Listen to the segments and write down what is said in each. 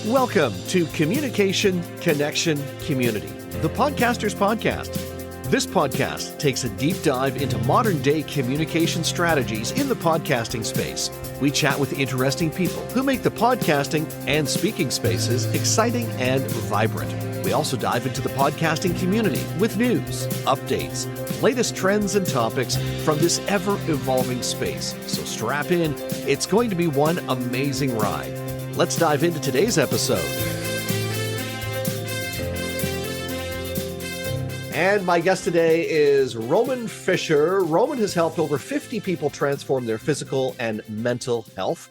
Welcome to Communication, Connection, Community, the Podcaster's Podcast. This podcast takes a deep dive into modern-day communication strategies in the podcasting space. We chat with interesting people who make the podcasting and speaking spaces exciting and vibrant. We also dive into the podcasting community with news, updates, latest trends and topics from this ever-evolving space. So strap in. It's going to be one amazing ride. Let's dive into today's episode. And my guest today is Roman Fischer. Roman has helped over 50 people transform their physical and mental health.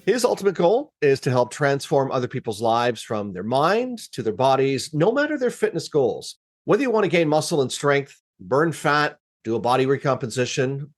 His ultimate goal is to help transform other people's lives from their minds to their bodies, no matter their fitness goals. Whether you want to gain muscle and strength, burn fat, do a body recomposition,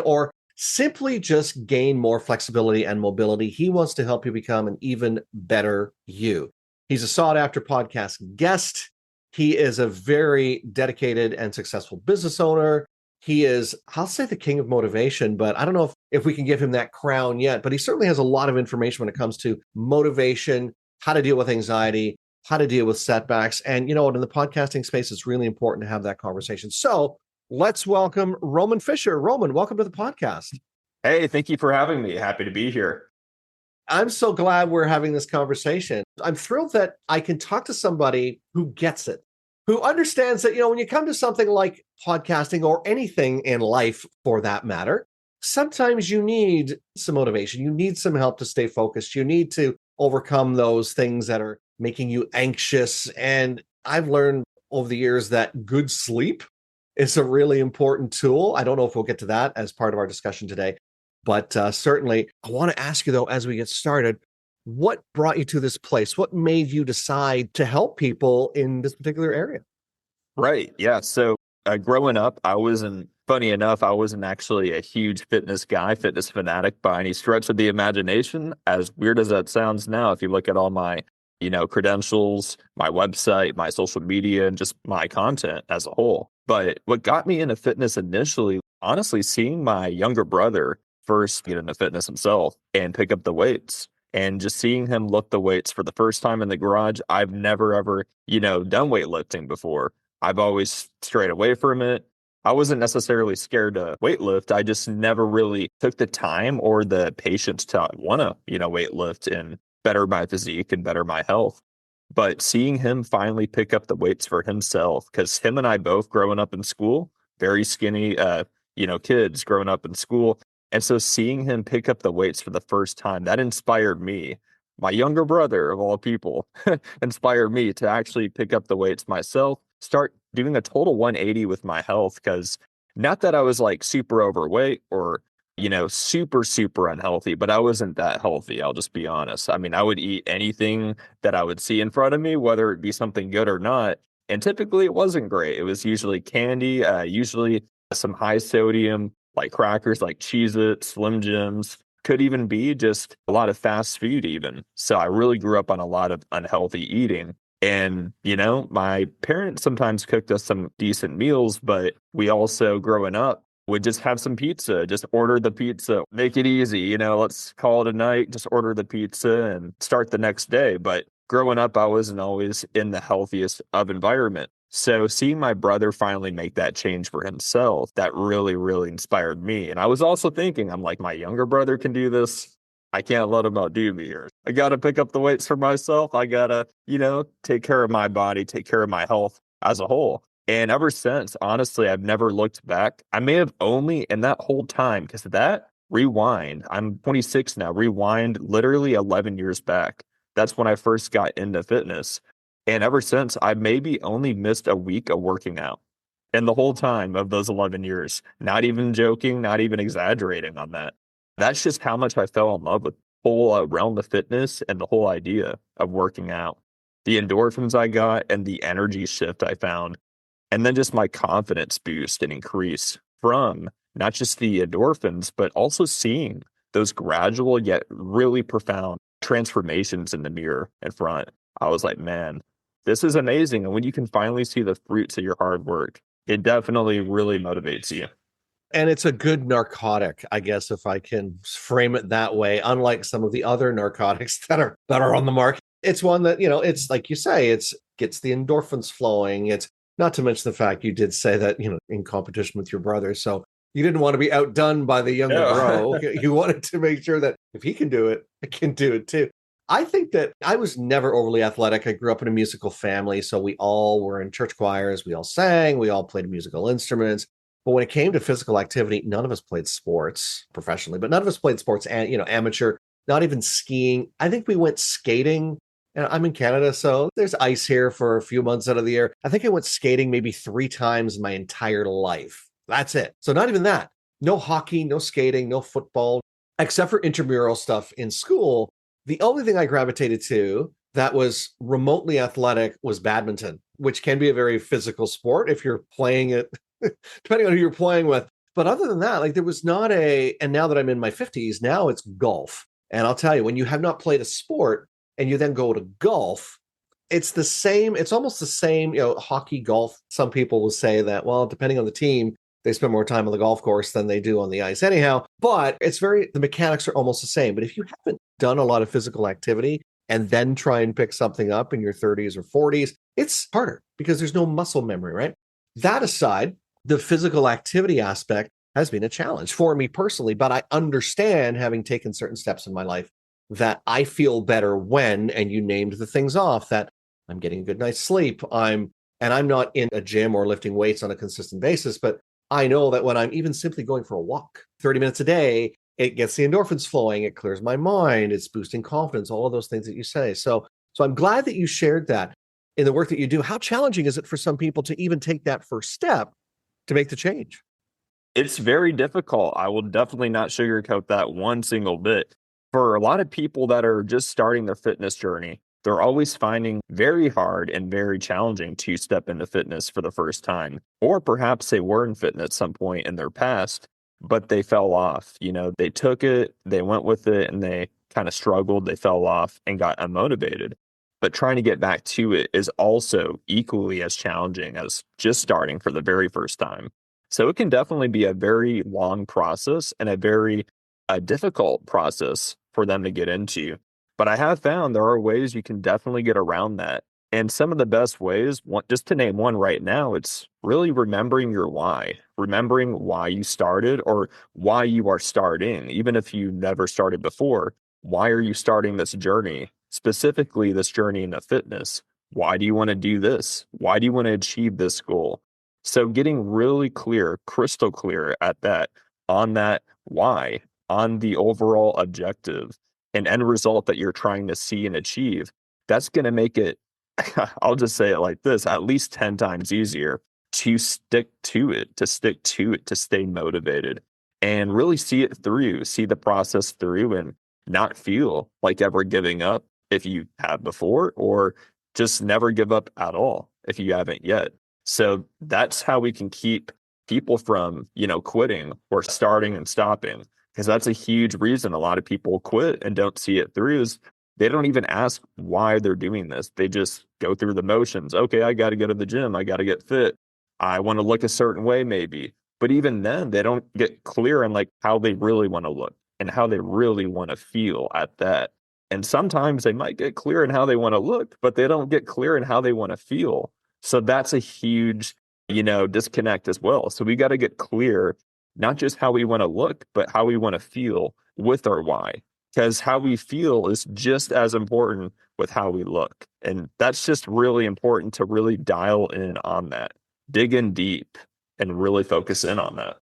or simply just gain more flexibility and mobility, he wants to help you become an even better you. He's a sought-after podcast guest. He is a very dedicated and successful business owner. He is, I'll say, the king of motivation, but I don't know if we can give him that crown yet, but he certainly has a lot of information when it comes to motivation, how to deal with anxiety, how to deal with setbacks. And, you know, in the podcasting space, it's really important to have that conversation. So let's welcome Roman Fischer. Roman, welcome to the podcast. Hey, thank you for having me. Happy to be here. I'm so glad we're having this conversation. I'm thrilled that I can talk to somebody who gets it, who understands that, you know, when you come to something like podcasting or anything in life for that matter, sometimes you need some motivation. You need some help to stay focused. You need to overcome those things that are making you anxious. And I've learned over the years that good sleep is a really important tool. I don't know if we'll get to that as part of our discussion today, but certainly I want to ask you, though, as we get started, what brought you to this place? What made you decide to help people in this particular area? Right. Yeah. So growing up, funny enough, I wasn't actually a huge fitness guy, fitness fanatic by any stretch of the imagination. As weird as that sounds now, if you look at all my, credentials, my website, my social media, and just my content as a whole. But what got me into fitness initially, honestly, seeing my younger brother first get into fitness himself and pick up the weights. And just seeing him lift the weights for the first time in the garage. I've never, ever, done weightlifting before. I've always strayed away from it. I wasn't necessarily scared to weightlift. I just never really took the time or the patience to want to, weightlift and better my physique and better my health. But seeing him finally pick up the weights for himself, because him and I both growing up in school, very skinny, kids growing up in school. And so seeing him pick up the weights for the first time, that inspired me. My younger brother, of all people, inspired me to actually pick up the weights myself, start doing a total 180 with my health. Because not that I was like super overweight or, super, super unhealthy, but I wasn't that healthy. I'll just be honest. I mean, I would eat anything that I would see in front of me, whether it be something good or not. And typically it wasn't great. It was usually candy, usually some high sodium, like crackers, like Cheez-Its, Slim Jims, could even be just a lot of fast food even. So I really grew up on a lot of unhealthy eating. And, my parents sometimes cooked us some decent meals, but we also, growing up, would just have some pizza, just order the pizza, make it easy, let's call it a night, just order the pizza and start the next day. But growing up, I wasn't always in the healthiest of environment. So seeing my brother finally make that change for himself, that really, really inspired me. And I was also thinking, I'm like, my younger brother can do this. I can't let him outdo me here. I got to pick up the weights for myself. I got to, take care of my body, take care of my health as a whole. And ever since, honestly, I've never looked back. I may have only in that whole time, because that rewind, I'm 26 now, rewind literally 11 years back. That's when I first got into fitness. And ever since, I maybe only missed a week of working out. And the whole time of those 11 years, not even joking, not even exaggerating on that. That's just how much I fell in love with the whole realm of fitness and the whole idea of working out. The endorphins I got and the energy shift I found. And then just my confidence boost and increase from not just the endorphins, but also seeing those gradual yet really profound transformations in the mirror in front. I was like, man, this is amazing. And when you can finally see the fruits of your hard work, it definitely really motivates you. And it's a good narcotic, I guess, if I can frame it that way, unlike some of the other narcotics that are on the market. It's one that, it's like you say, it's gets the endorphins flowing. It's not to mention the fact you did say that, in competition with your brother. So you didn't want to be outdone by the younger bro. You wanted to make sure that if he can do it, I can do it too. I think that I was never overly athletic. I grew up in a musical family. So we all were in church choirs. We all sang. We all played musical instruments. But when it came to physical activity, none of us played sports professionally, but none of us played sports and, amateur, not even skiing. I think we went skating. And I'm in Canada, so there's ice here for a few months out of the year. I think I went skating maybe 3 times in my entire life. That's it. So not even that. No hockey, no skating, no football, except for intramural stuff in school. The only thing I gravitated to that was remotely athletic was badminton, which can be a very physical sport if you're playing it, depending on who you're playing with. But other than that, like there was not and now that I'm in my 50s, now it's golf. And I'll tell you, when you have not played a sport and you then go to golf, it's the same. It's almost the same, hockey, golf. Some people will say that, well, depending on the team, they spend more time on the golf course than they do on the ice anyhow. But the mechanics are almost the same. But if you haven't done a lot of physical activity and then try and pick something up in your 30s or 40s, it's harder because there's no muscle memory, right? That aside, the physical activity aspect has been a challenge for me personally, but I understand, having taken certain steps in my life, that I feel better when, and you named the things off, that I'm getting a good night's sleep. I'm not in a gym or lifting weights on a consistent basis, but I know that when I'm even simply going for a walk 30 minutes a day, it gets the endorphins flowing, it clears my mind, it's boosting confidence, all of those things that you say. So I'm glad that you shared that in the work that you do. How challenging is it for some people to even take that first step to make the change? It's very difficult. I will definitely not sugarcoat that one single bit. For a lot of people that are just starting their fitness journey, they're always finding very hard and very challenging to step into fitness for the first time. Or perhaps they were in fitness at some point in their past, but they fell off. They took it, they went with it, and they kind of struggled, they fell off and got unmotivated. But trying to get back to it is also equally as challenging as just starting for the very first time. So it can definitely be a very long process and a very difficult process for them to get into. But I have found there are ways you can definitely get around that. And some of the best ways, just to name one right now, it's really remembering your why, remembering why you started or why you are starting. Even if you never started before, why are you starting this journey, specifically this journey into fitness? Why do you want to do this? Why do you want to achieve this goal? So getting really clear, crystal clear at that, on that why, on the overall objective and end result that you're trying to see and achieve, that's going to make it, I'll just say it like this, at least 10 times easier to stick to it, to stay motivated and really see it through, see the process through and not feel like ever giving up if you have before, or just never give up at all if you haven't yet. So that's how we can keep people from, quitting or starting and stopping, because that's a huge reason a lot of people quit and don't see it through is they don't even ask why they're doing this. They just go through the motions. Okay, I got to go to the gym. I got to get fit. I want to look a certain way maybe. But even then, they don't get clear on like how they really want to look and how they really want to feel at that. And sometimes they might get clear in how they want to look, but they don't get clear in how they want to feel. So that's a huge, disconnect as well. So we got to get clear, not just how we want to look, but how we want to feel with our why. Because how we feel is just as important with how we look. And that's just really important to really dial in on that, dig in deep and really focus in on that.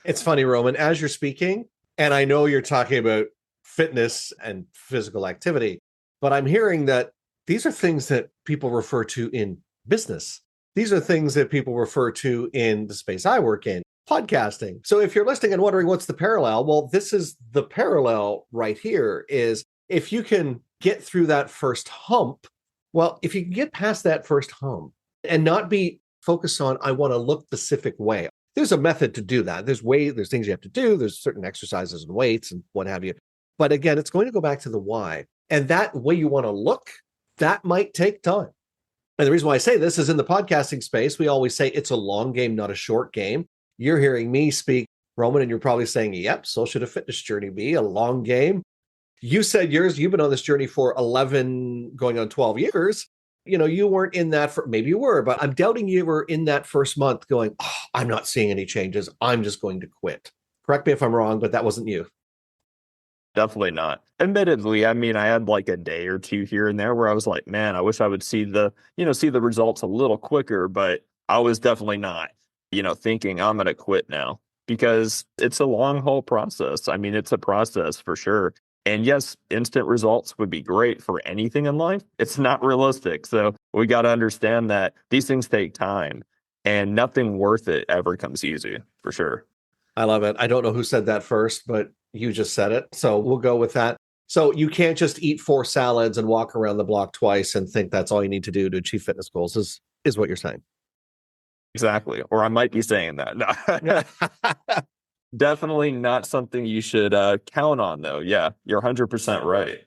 It's funny, Roman, as you're speaking, and I know you're talking about fitness and physical activity, but I'm hearing that these are things that people refer to in business. These are things that people refer to in the space I work in, podcasting. So if you're listening and wondering what's the parallel, well, this is the parallel right here is if you can get through that first hump, well, if you can get past that first hump and not be focused on, I want to look the specific way. There's a method to do that. There's things you have to do. There's certain exercises and weights and what have you. But again, it's going to go back to the why. And that way you want to look, that might take time. And the reason why I say this is in the podcasting space, we always say it's a long game, not a short game. You're hearing me speak Roman, and you're probably saying, yep, so should a fitness journey be, a long game. You said yours, you've been on this journey for 11, going on 12 years. You weren't in that for, maybe you were, but I'm doubting you were in that first month going, oh, I'm not seeing any changes. I'm just going to quit. Correct me if I'm wrong, but that wasn't you. Definitely not. Admittedly, I mean, I had like a day or two here and there where I was like, man, I wish I would see the results a little quicker, but I was definitely not, thinking I'm going to quit now because it's a long haul process. I mean, it's a process for sure. And yes, instant results would be great for anything in life. It's not realistic. So we got to understand that these things take time and nothing worth it ever comes easy for sure. I love it. I don't know who said that first, but you just said it. So we'll go with that. So you can't just eat 4 salads and walk around the block twice and think that's all you need to do to achieve fitness goals is what you're saying. Exactly. Or I might be saying that. No. Definitely not something you should count on, though. Yeah, you're 100% right.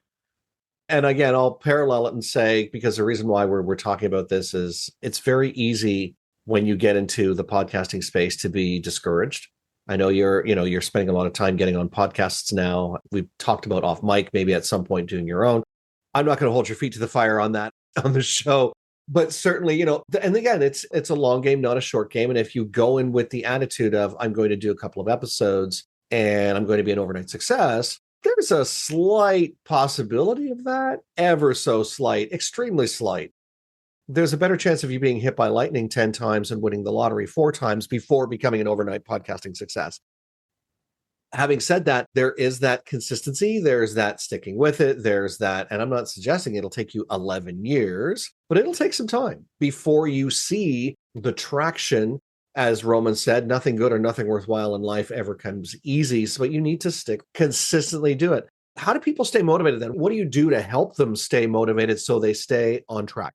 And again, I'll parallel it and say, because the reason why we're talking about this is it's very easy when you get into the podcasting space to be discouraged. I know you're spending a lot of time getting on podcasts now. We've talked about off mic, maybe at some point doing your own. I'm not going to hold your feet to the fire on that on the show, but certainly, and again, it's a long game, not a short game. And if you go in with the attitude of, I'm going to do a couple of episodes and I'm going to be an overnight success, there's a slight possibility of that, ever so slight, extremely slight. There's a better chance of you being hit by lightning 10 times and winning the lottery 4 times before becoming an overnight podcasting success. Having said that, there is that consistency. There's that sticking with it. There's that, and I'm not suggesting it'll take you 11 years, but it'll take some time before you see the traction. As Roman said, nothing good or nothing worthwhile in life ever comes easy. So, but you need to consistently do it. How do people stay motivated then? What do you do to help them stay motivated so they stay on track?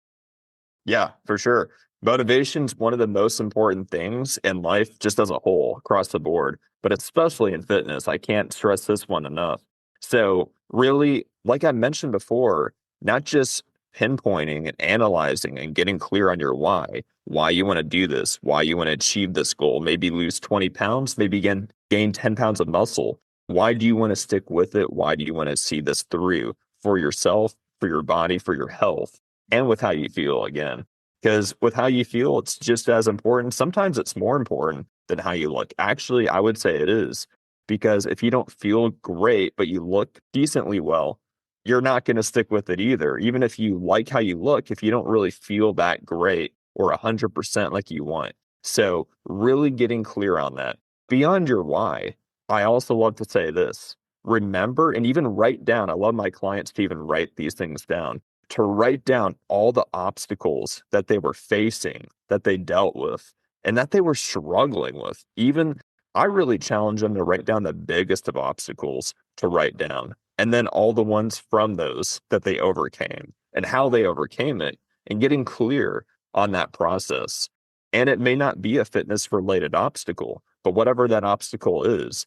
Yeah, for sure. Motivation's one of the most important things in life, just as a whole, across the board, but especially in fitness. I can't stress this one enough. So, really, like I mentioned before, not just pinpointing and analyzing and getting clear on your why you want to do this, why you want to achieve this goal, maybe lose 20 pounds, maybe gain 10 pounds of muscle. Why do you want to stick with it? Why do you want to see this through for yourself, for your body, for your health? And with how you feel again. Because with how you feel, it's just as important. Sometimes it's more important than how you look. Actually, I would say it is. Because if you don't feel great, but you look decently well, you're not going to stick with it either. Even if you like how you look, if you don't really feel that great or 100% like you want. So really getting clear on that. Beyond your why, I also love to say this. Remember and even write down. I love my clients to even write these things down, to write down all the obstacles that they were facing, that they dealt with, and that they were struggling with. Even I really challenge them to write down the biggest of obstacles to write down, and then all the ones from those that they overcame and how they overcame it, and getting clear on that process. And it may not be a fitness related obstacle, but whatever that obstacle is,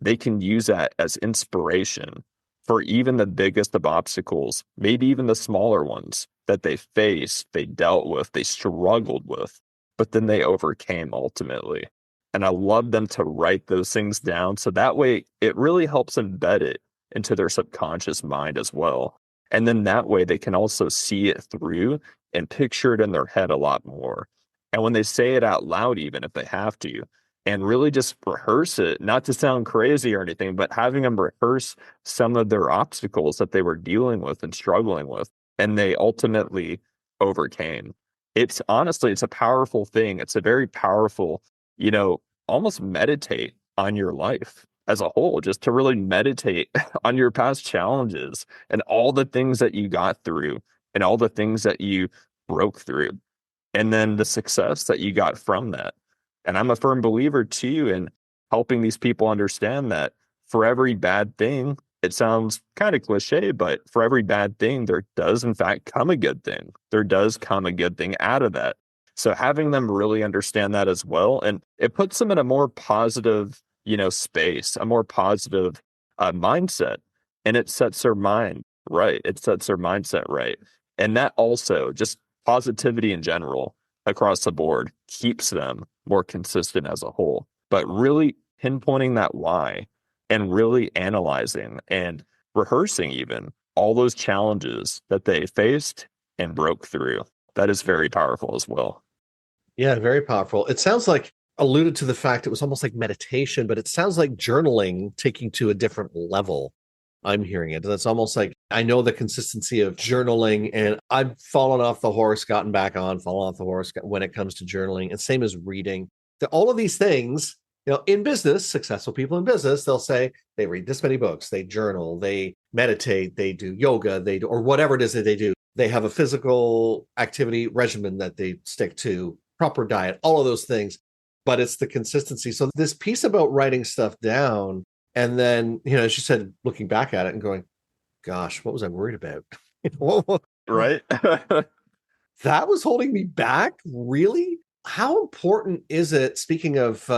they can use that as inspiration for even the biggest of obstacles, maybe even the smaller ones that they faced, they dealt with, they struggled with, but then they overcame ultimately. And I love them to write those things down. So that way it really helps embed it into their subconscious mind as well. And then that way they can also see it through and picture it in their head a lot more. And when they say it out loud, even if they have to, and really just rehearse it, not to sound crazy or anything, but having them rehearse some of their obstacles that they were dealing with and struggling with, and they ultimately overcame. It's honestly, it's a powerful thing. It's a very powerful, almost meditate on your life as a whole, just to really meditate on your past challenges and all the things that you got through and all the things that you broke through, and then the success that you got from that. And I'm a firm believer too in helping these people understand that for every bad thing, it sounds kind of cliche, but for every bad thing, there does in fact come a good thing. There does come a good thing out of that. So having them really understand that as well, and it puts them in a more positive, space, a more positive mindset, and it sets their mind right. It sets their mindset right. And that also, just positivity in general across the board, keeps them more consistent as a whole. But really pinpointing that why and really analyzing and rehearsing even all those challenges that they faced and broke through. That is very powerful as well. Yeah, very powerful. It sounds like alluded to the fact it was almost like meditation, but it sounds like journaling taking to a different level. I'm hearing it. That's almost like I know the consistency of journaling, and I've fallen off the horse, gotten back on, fallen off the horse when it comes to journaling. And same as reading. All of these things, in business, successful people in business, they'll say they read this many books, they journal, they meditate, they do yoga, they do, or whatever it is that they do. They have a physical activity regimen that they stick to, proper diet, all of those things. But it's the consistency. So this piece about writing stuff down, and then, as you said, looking back at it and going, gosh, what was I worried about? Right. That was holding me back. Really? How important is it? Speaking of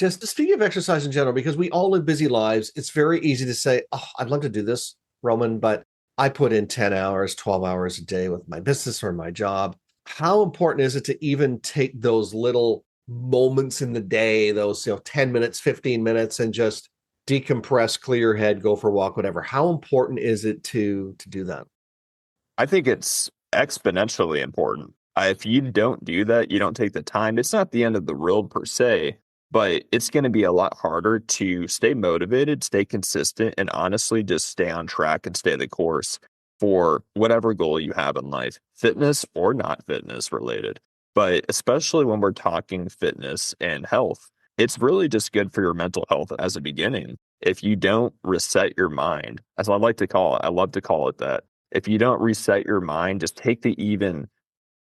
exercise in general, because we all live busy lives. It's very easy to say, oh, I'd love to do this, Roman, but I put in 10 hours, 12 hours a day with my business or my job. How important is it to even take those little moments in the day, those 10 minutes, 15 minutes, and just decompress, clear your head, go for a walk, whatever? How important is it to do that? I think it's exponentially important. If you don't do that, you don't take the time, it's not the end of the world per se, but it's going to be a lot harder to stay motivated, stay consistent, and honestly just stay on track and stay the course for whatever goal you have in life, fitness or not fitness related. But especially when we're talking fitness and health, it's really just good for your mental health as a beginning. If you don't reset your mind, as I like to call it, I love to call it that. If you don't reset your mind, just take the even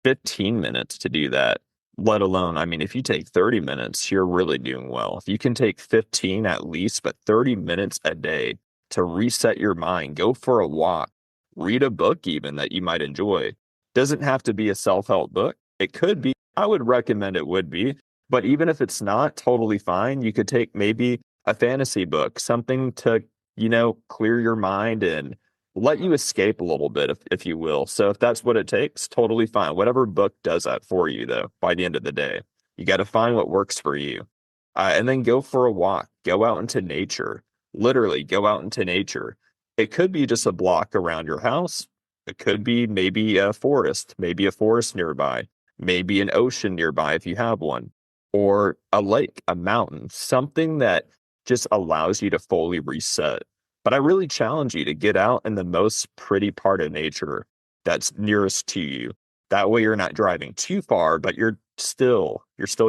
15 minutes to do that, let alone, I mean, if you take 30 minutes, you're really doing well. If you can take 15 at least, but 30 minutes a day to reset your mind, go for a walk, read a book even that you might enjoy. Doesn't have to be a self-help book. It could be. I would recommend it would be. But even if it's not, totally fine. You could take maybe a fantasy book, something to, clear your mind and let you escape a little bit, if you will. So if that's what it takes, totally fine. Whatever book does that for you, though, by the end of the day, you got to find what works for you. And then go for a walk, go out into nature, literally go out into nature. It could be just a block around your house. It could be maybe a forest nearby, maybe an ocean nearby if you have one, or a lake, a mountain, something that just allows you to fully reset. But I really challenge you to get out in the most pretty part of nature that's nearest to you. That way you're not driving too far, but you're still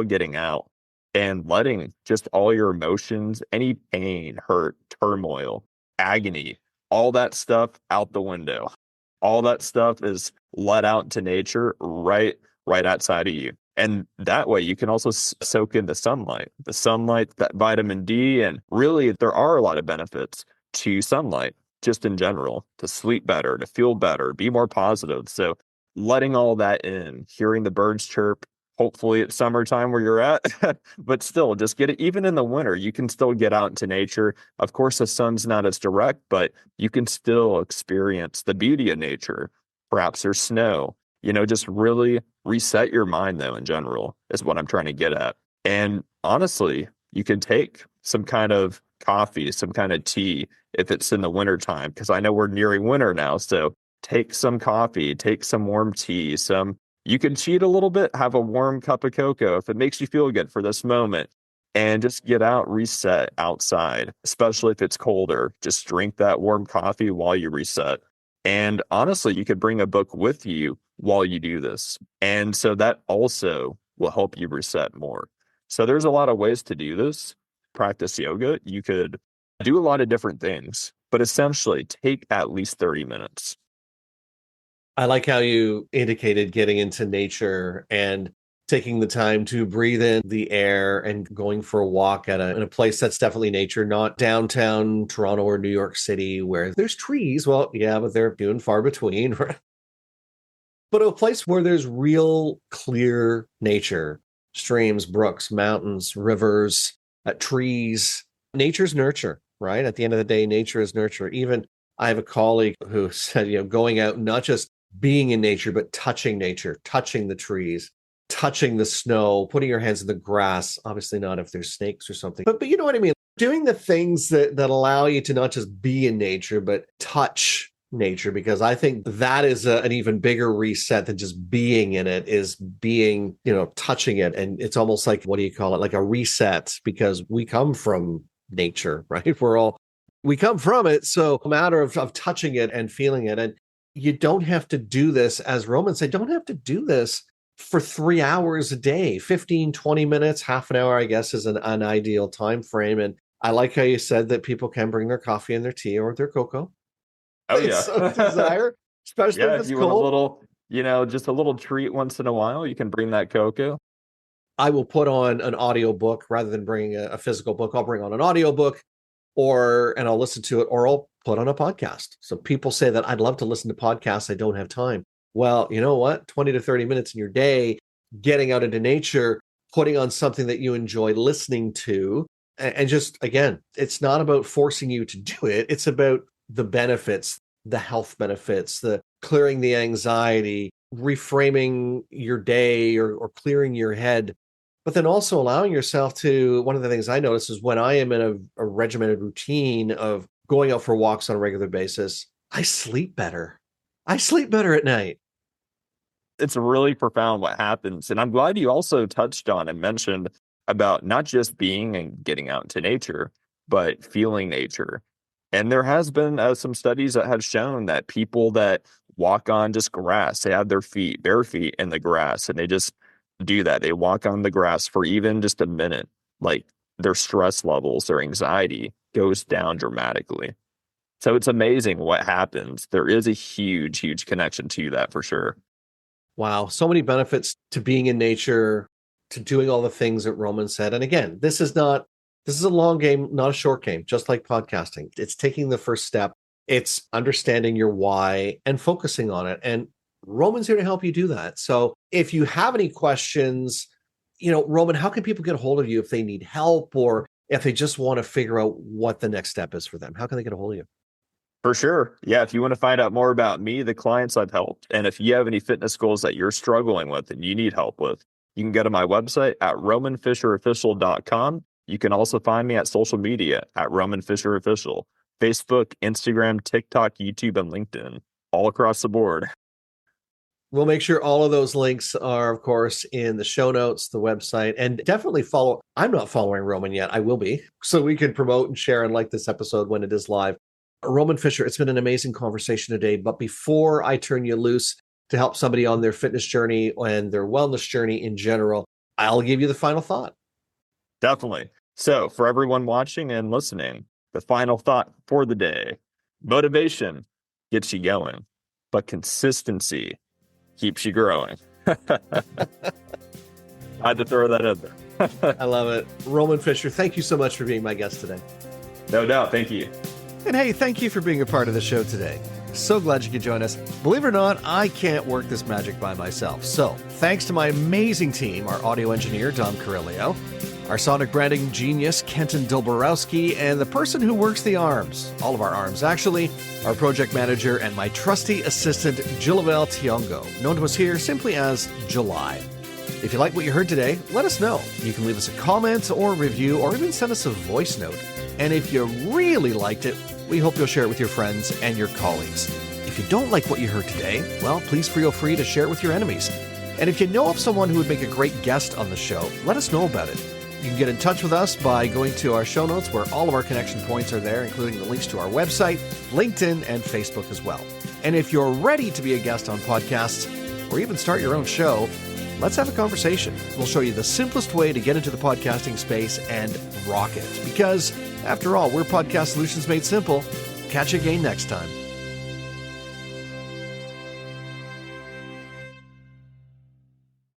getting out and letting just all your emotions, any pain, hurt, turmoil, agony, all that stuff out the window. All that stuff is let out to nature right outside of you. And that way you can also soak in the sunlight, that vitamin D. And really, there are a lot of benefits to sunlight just in general, to sleep better, to feel better, be more positive. So letting all that in, hearing the birds chirp, hopefully it's summertime where you're at, but still just get it. Even in the winter, you can still get out into nature. Of course, the sun's not as direct, but you can still experience the beauty of nature. Perhaps there's snow, just really reset your mind though, in general, is what I'm trying to get at. And honestly, you can take some kind of coffee, some kind of tea, if it's in the winter time, because I know we're nearing winter now. So take some coffee, take some warm tea, you can cheat a little bit, have a warm cup of cocoa if it makes you feel good for this moment, and just get out, reset outside, especially if it's colder. Just drink that warm coffee while you reset. And honestly, you could bring a book with you while you do this. And so that also will help you reset more. So there's a lot of ways to do this. Practice yoga. You could do a lot of different things, but essentially take at least 30 minutes. I like how you indicated getting into nature and taking the time to breathe in the air and going for a walk in a place that's definitely nature, not downtown Toronto or New York City where there's trees. Well, yeah, but they're few and far between. But a place where there's real clear nature, streams, brooks, mountains, rivers, trees. Nature's nurture, right? At the end of the day, nature is nurture. Even I have a colleague who said, going out, not just being in nature, but touching nature, touching the trees, touching the snow, putting your hands in the grass, obviously not if there's snakes or something, but you know what I mean? Doing the things that allow you to not just be in nature, but touch nature, because I think that is an even bigger reset than just being in it, is being, touching it. And it's almost like, what do you call it? Like a reset, because we come from nature, right? We come from it. So a matter of touching it and feeling it. And you don't have to do this, as Roman said, don't have to do this for 3 hours a day. 15, 20 minutes, half an hour, I guess, is an ideal time frame. And I like how you said that people can bring their coffee and their tea or their cocoa. Oh yeah. So desire, especially if it's you cold. Want a little, just a little treat once in a while, you can bring that cocoa. I will put on an audiobook rather than bringing a physical book. I'll bring on an audiobook and I'll listen to it, or I'll put on a podcast. So people say that I'd love to listen to podcasts. I don't have time. Well, you know what? 20 to 30 minutes in your day, getting out into nature, putting on something that you enjoy listening to. And just, again, it's not about forcing you to do it. It's about the benefits, the health benefits, the clearing the anxiety, reframing your day or clearing your head, but then also allowing yourself to, one of the things I notice is when I am in a regimented routine of going out for walks on a regular basis, I sleep better. I sleep better at night. It's really profound what happens. And I'm glad you also touched on and mentioned about not just being and getting out into nature, but feeling nature. And there has been some studies that have shown that people that walk on just grass, they have their bare feet in the grass, and they just do that. They walk on the grass for even just a minute, like their stress levels, their anxiety goes down dramatically. So it's amazing what happens. There is a huge, huge connection to that for sure. Wow. So many benefits to being in nature, to doing all the things that Roman said. And again, this is a long game, not a short game, just like podcasting. It's taking the first step. It's understanding your why and focusing on it. And Roman's here to help you do that. So if you have any questions, Roman, how can people get a hold of you if they need help or if they just want to figure out what the next step is for them? How can they get a hold of you? For sure. Yeah. If you want to find out more about me, the clients I've helped, and if you have any fitness goals that you're struggling with and you need help with, you can go to my website at romanfisherofficial.com. You can also find me at social media at Roman Fisher Official, Facebook, Instagram, TikTok, YouTube, and LinkedIn, all across the board. We'll make sure all of those links are, of course, in the show notes, the website, and definitely follow. I'm not following Roman yet. I will be, so we can promote and share and like this episode when it is live. Roman Fischer, it's been an amazing conversation today. But before I turn you loose to help somebody on their fitness journey and their wellness journey in general, I'll give you the final thought. Definitely. So for everyone watching and listening, the final thought for the day: motivation gets you going, but consistency keeps you growing. I had to throw that in there. I love it. Roman Fischer, thank you so much for being my guest today. No doubt. Thank you. And hey, thank you for being a part of the show today. So glad you could join us. Believe it or not, I can't work this magic by myself. So thanks to my amazing team, our audio engineer, Dom Carillio, our sonic branding genius, Kenton Dilborowski, and the person who works the arms, all of our arms actually, our project manager and my trusty assistant, Jillavel Tiongo, known to us here simply as July. If you like what you heard today, let us know. You can leave us a comment or review or even send us a voice note. And if you really liked it, we hope you'll share it with your friends and your colleagues. If you don't like what you heard today, well, please feel free to share it with your enemies. And if you know of someone who would make a great guest on the show, let us know about it. You can get in touch with us by going to our show notes where all of our connection points are there, including the links to our website, LinkedIn, and Facebook as well. And if you're ready to be a guest on podcasts or even start your own show, let's have a conversation. We'll show you the simplest way to get into the podcasting space and rock it. Because, after all, we're Podcast Solutions Made Simple. Catch you again next time.